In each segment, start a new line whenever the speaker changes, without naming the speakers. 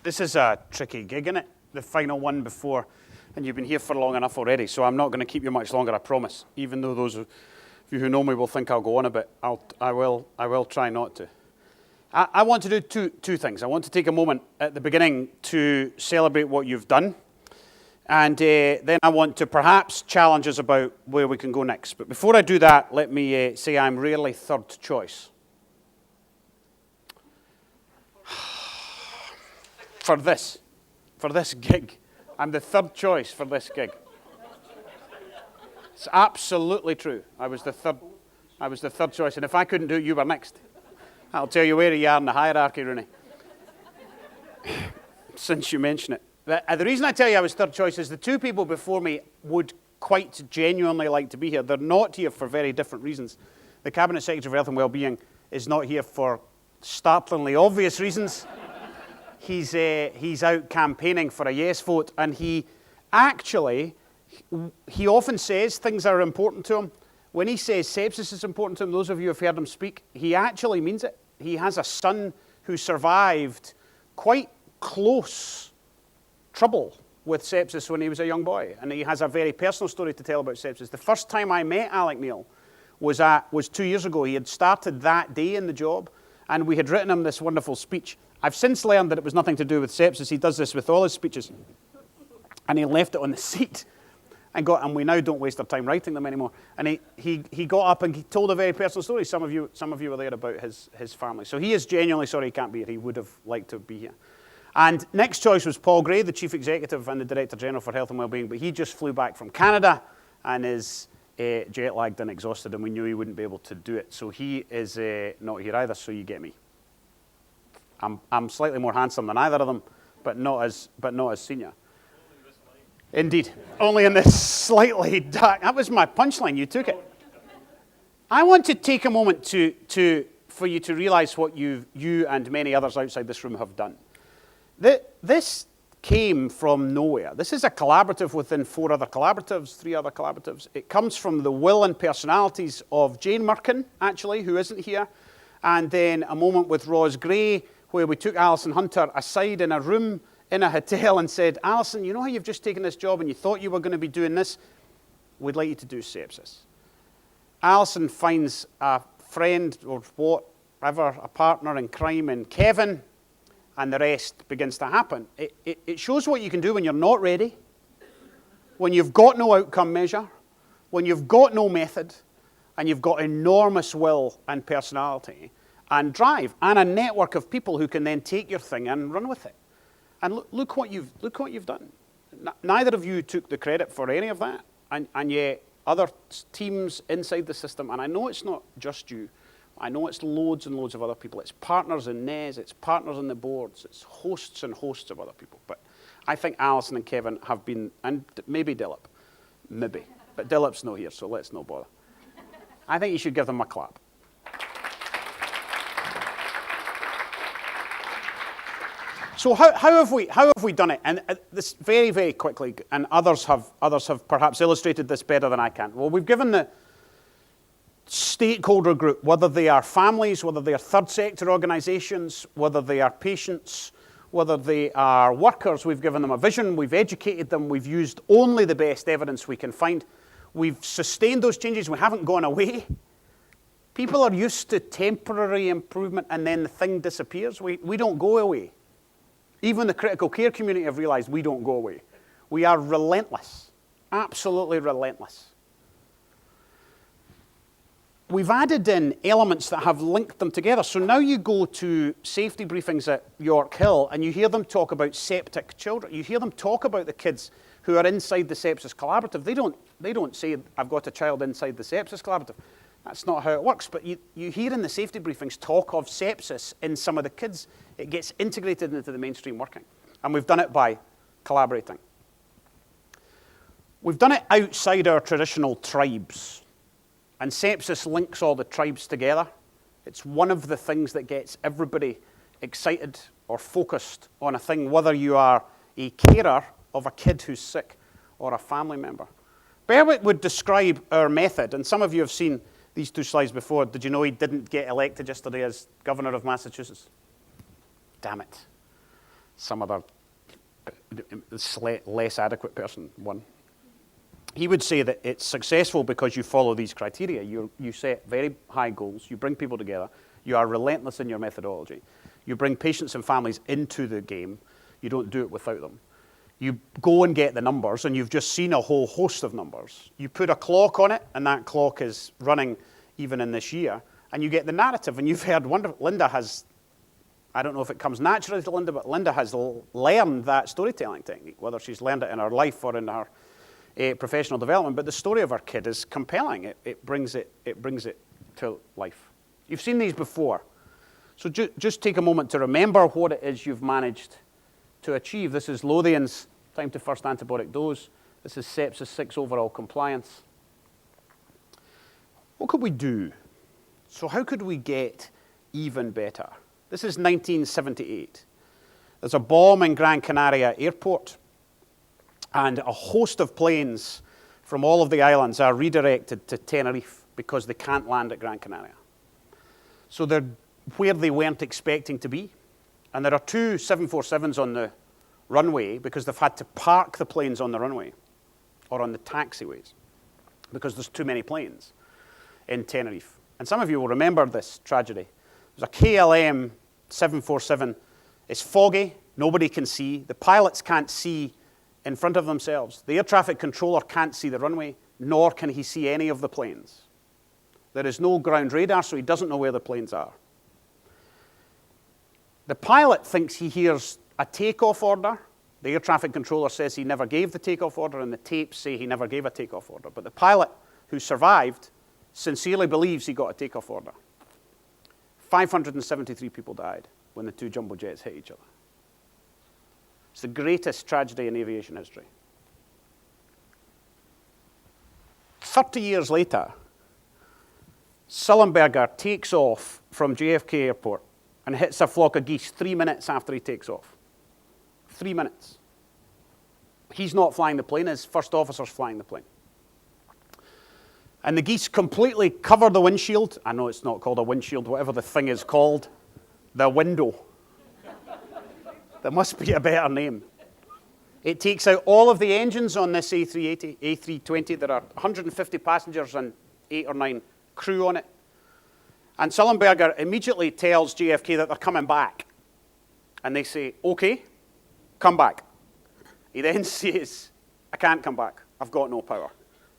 This is a tricky gig, isn't it? The final one before, and you've been here for long enough already, so I'm not going to keep you much longer, I promise. Even though those of you who know me will think I'll go on a bit, I will try not to. I want to do two things. I want to take a moment at the beginning to celebrate what you've done, and then I want to perhaps challenge us about where we can go next. But before I do that, let me say I'm rarely third choice. For this gig. I'm the third choice for this gig. It's absolutely true. I was the third choice, and if I couldn't do it, you were next. I'll tell you where you are in the hierarchy, Rooney. Since you mention it. The reason I tell you I was third choice is the two people before me would quite genuinely like to be here. They're not here for very different reasons. The Cabinet Secretary for Health and Wellbeing is not here for startlingly obvious reasons. He's out campaigning for a yes vote, and he often says things are important to him. When he says sepsis is important to him, those of you who have heard him speak, he actually means it. He has a son who survived quite close trouble with sepsis when he was a young boy, and he has a very personal story to tell about sepsis. The first time I met Alec Neil was 2 years ago. He had started that day in the job, and we had written him this wonderful speech. I've since learned that it was nothing to do with sepsis. He does this with all his speeches. And he left it on the seat and we now don't waste our time writing them anymore. And he got up and he told a very personal story. Some of you were there about his family. So he is genuinely sorry he can't be here. He would have liked to be here. And next choice was Paul Gray, the Chief Executive and the Director General for Health and Wellbeing, but he just flew back from Canada and is jet lagged and exhausted, and we knew he wouldn't be able to do it. So he is not here either, so you get me. I'm slightly more handsome than either of them, but not as senior. Indeed, only in this slightly dark. That was my punchline. You took it. I want to take a moment for you to realise what you and many others outside this room have done. This came from nowhere. This is a collaborative within 4 other collaboratives, 3 other collaboratives. It comes from the will and personalities of Jane Mirkin, actually, who isn't here, and then a moment with Ros Gray, where we took Alison Hunter aside in a room in a hotel and said, Alison, you know how you've just taken this job and you thought you were going to be doing this? We'd like you to do sepsis. Alison finds a friend or whatever, a partner in crime in Kevin, and the rest begins to happen. It shows what you can do when you're not ready, when you've got no outcome measure, when you've got no method, and you've got enormous will and personality and drive, and a network of people who can then take your thing and run with it. And look what you've done. Neither of you took the credit for any of that, and yet other teams inside the system, and I know it's not just you, I know it's loads and loads of other people. It's partners in NES, it's partners in the boards, it's hosts and hosts of other people. But I think Alison and Kevin have been, and maybe Dilip, maybe, but Dilip's not here, so let's not bother. I think you should give them a clap. So how have we done it? And this very, very quickly, and others have perhaps illustrated this better than I can. Well, we've given the stakeholder group, whether they are families, whether they are third sector organisations, whether they are patients, whether they are workers, we've given them a vision, we've educated them, we've used only the best evidence we can find. We've sustained those changes, we haven't gone away. People are used to temporary improvement and then the thing disappears. We don't go away. Even the critical care community have realised we don't go away. We are relentless, absolutely relentless. We've added in elements that have linked them together. So now you go to safety briefings at York Hill and you hear them talk about septic children. You hear them talk about the kids who are inside the sepsis collaborative. They don't say, I've got a child inside the sepsis collaborative. That's not how it works. But you hear in the safety briefings talk of sepsis in some of the kids. It gets integrated into the mainstream working. And we've done it by collaborating. We've done it outside our traditional tribes. And sepsis links all the tribes together. It's one of the things that gets everybody excited or focused on a thing, whether you are a carer of a kid who's sick or a family member. Berwick would describe our method, and some of you have seen these 2 slides before. Did you know he didn't get elected yesterday as governor of Massachusetts? Damn it. some other less adequate person won. He would say that it's successful because you follow these criteria. You set very high goals, you bring people together, you are relentless in your methodology, you bring patients and families into the game, you don't do it without them. You go and get the numbers, and you've just seen a whole host of numbers. You put a clock on it, and that clock is running even in this year, and you get the narrative. And you've heard Linda has, I don't know if it comes naturally to Linda, but Linda has learned that storytelling technique, whether she's learned it in her life or in her professional development. But the story of her kid is compelling. It brings it to life. You've seen these before. So just take a moment to remember what it is you've managed to achieve. This is Lothian's time to first antibiotic dose. This is sepsis 6 overall compliance. What could we do? So how could we get even better? This is 1978. There's a bomb in Gran Canaria airport, and a host of planes from all of the islands are redirected to Tenerife because they can't land at Gran Canaria. So they're where they weren't expecting to be. And there are 2 747s on the runway because they've had to park the planes on the runway or on the taxiways because there's too many planes in Tenerife. And some of you will remember this tragedy. There's a KLM 747. It's foggy. Nobody can see. The pilots can't see in front of themselves. The air traffic controller can't see the runway, nor can he see any of the planes. There is no ground radar, so he doesn't know where the planes are. The pilot thinks he hears a takeoff order. The air traffic controller says he never gave the takeoff order, and the tapes say he never gave a takeoff order. But the pilot who survived sincerely believes he got a takeoff order. 573 people died when the 2 jumbo jets hit each other. It's the greatest tragedy in aviation history. 30 years later, Sullenberger takes off from JFK Airport and hits a flock of geese 3 minutes after he takes off. 3 minutes. He's not flying the plane, his first officer's flying the plane. And the geese completely cover the windshield. I know it's not called a windshield, whatever the thing is called. The window. There must be a better name. It takes out all of the engines on this A380, A320. There are 150 passengers and 8 or 9 crew on it. And Sullenberger immediately tells JFK that they're coming back. And they say, okay, come back. He then says, I can't come back. I've got no power.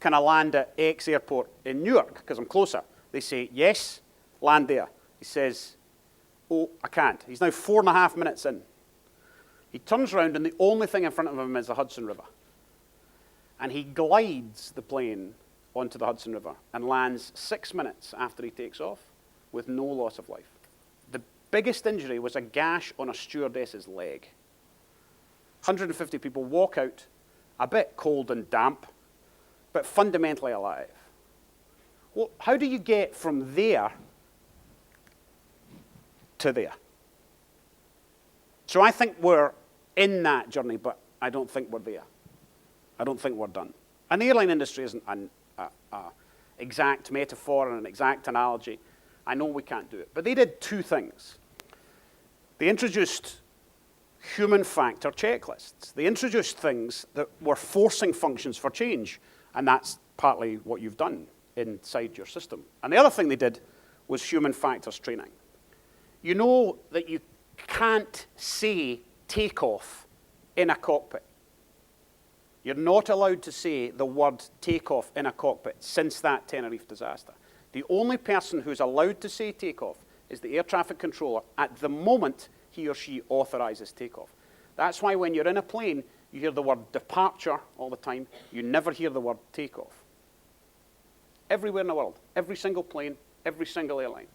Can I land at X airport in Newark because I'm closer? They say, yes, land there. He says, oh, I can't. He's now 4.5 minutes in. He turns around and the only thing in front of him is the Hudson River. And he glides the plane onto the Hudson River and lands 6 minutes after he takes off with no loss of life. The biggest injury was a gash on a stewardess's leg. 150 people walk out, a bit cold and damp, but fundamentally alive. Well, how do you get from there to there? So I think we're in that journey, but I don't think we're there. I don't think we're done. And the airline industry isn't an exact metaphor and an exact analogy. I know we can't do it. But they did 2 things. They introduced human factor checklists. They introduced things that were forcing functions for change. And that's partly what you've done inside your system. And the other thing they did was human factors training. You know that you can't say takeoff in a cockpit. You're not allowed to say the word takeoff in a cockpit since that Tenerife disaster. The only person who's allowed to say takeoff is the air traffic controller at the moment he or she authorizes takeoff. That's why when you're in a plane, you hear the word departure all the time. You never hear the word takeoff. Everywhere in the world, every single plane, every single airline.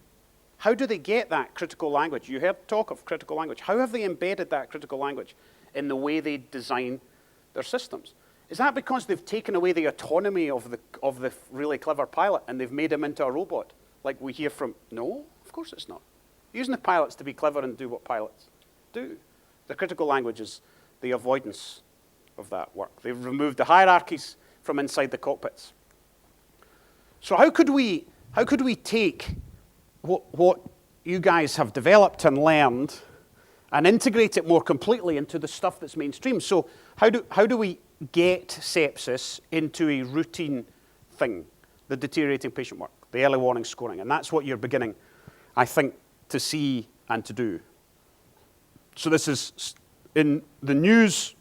How do they get that critical language? You heard talk of critical language. How have they embedded that critical language in the way they design their systems? Is that because they've taken away the autonomy of the really clever pilot and they've made him into a robot? Like we hear from, no, of course it's not. Using the pilots to be clever and do what pilots do. The critical language is the avoidance of that work. They've removed the hierarchies from inside the cockpits. So how could we take what you guys have developed and learned and integrate it more completely into the stuff that's mainstream. So how do we get sepsis into a routine thing, the deteriorating patient work, the early warning scoring? And that's what you're beginning, I think, to see and to do. So this is in the news.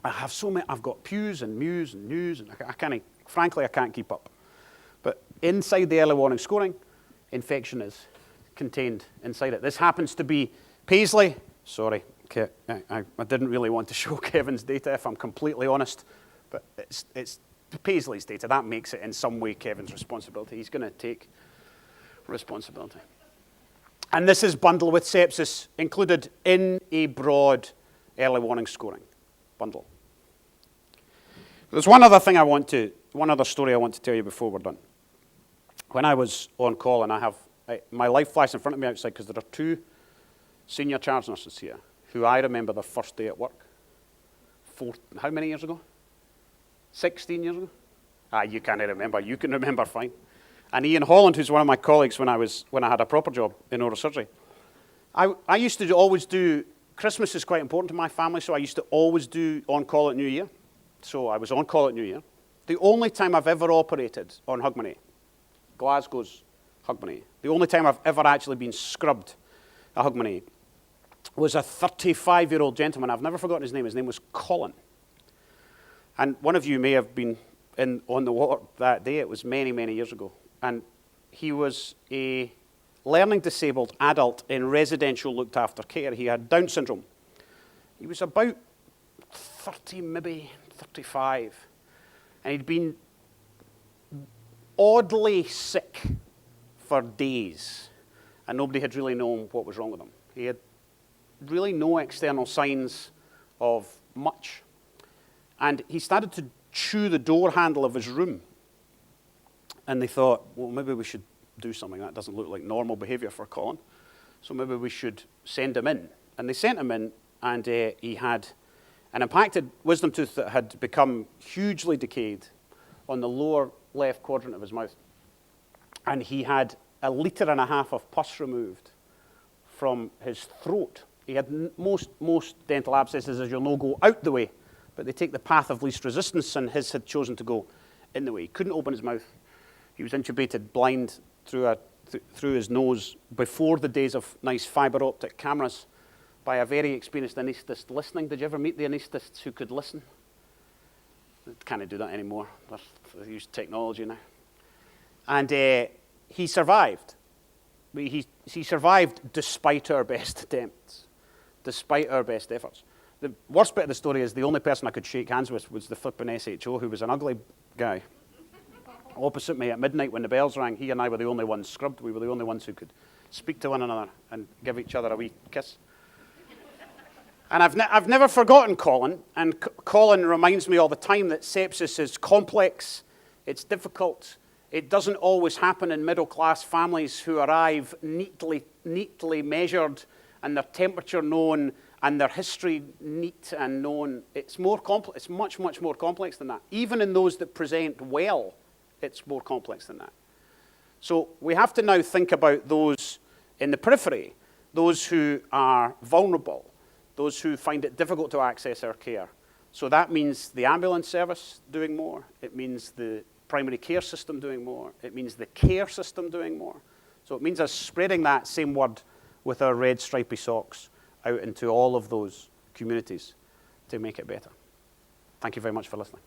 I have so many, I've got pews and mews and news, and frankly, I can't keep up. But inside the early warning scoring, infection is contained inside it. This happens to be Paisley. Sorry, I didn't really want to show Kevin's data, if I'm completely honest, but it's Paisley's data. That makes it in some way Kevin's responsibility. He's going to take responsibility. And this is bundled with sepsis included in a broad early warning scoring bundle. There's one other story I want to tell you before we're done. When I was on call, and my life flashed in front of me outside because there are two senior charge nurses here who I remember their first day at work. How many years ago? 16 years ago? You can't remember. You can remember fine. And Ian Holland, who's one of my colleagues when I had a proper job in neurosurgery, I used to always do, Christmas is quite important to my family, so I used to always do on-call at New Year. So I was on call at New Year. The only time I've ever operated on Hogmanay, Glasgow's Hogmanay, the only time I've ever actually been scrubbed at Hogmanay was a 35-year-old gentleman. I've never forgotten his name. His name was Colin. And one of you may have been on the ward that day. It was many, many years ago. And he was a learning disabled adult in residential looked after care. He had Down syndrome. He was about 30, maybe 35. And he'd been oddly sick for days. And nobody had really known what was wrong with him. He had really no external signs of much. And he started to chew the door handle of his room. And they thought, well, maybe we should do something. That doesn't look like normal behavior for Colin. So maybe we should send him in. And they sent him in, and he had an impacted wisdom tooth that had become hugely decayed on the lower left quadrant of his mouth. And he had 1.5 litres of pus removed from his throat. He had most dental abscesses, as you'll know, go out the way, but they take the path of least resistance, and his had chosen to go in the way. He couldn't open his mouth. He was intubated blind through his nose before the days of nice fibre optic cameras by a very experienced anaesthetist listening. Did you ever meet the anaesthetists who could listen? They can't do that anymore. They use technology now. And he survived. He survived despite our best attempts, despite our best efforts. The worst bit of the story is the only person I could shake hands with was the flipping SHO, who was an ugly guy. Opposite me at midnight when the bells rang, he and I were the only ones scrubbed. We were the only ones who could speak to one another and give each other a wee kiss. And I've never forgotten Colin, and Colin reminds me all the time that sepsis is complex, it's difficult, it doesn't always happen in middle-class families who arrive neatly measured and their temperature known and their history neat and known. It's more complex. It's much, much more complex than that. Even in those that present well, it's more complex than that. So we have to now think about those in the periphery, those who are vulnerable, those who find it difficult to access our care. So that means the ambulance service doing more. It means the primary care system doing more. It means the care system doing more. So it means us spreading that same word with our red stripy socks out into all of those communities to make it better. Thank you very much for listening.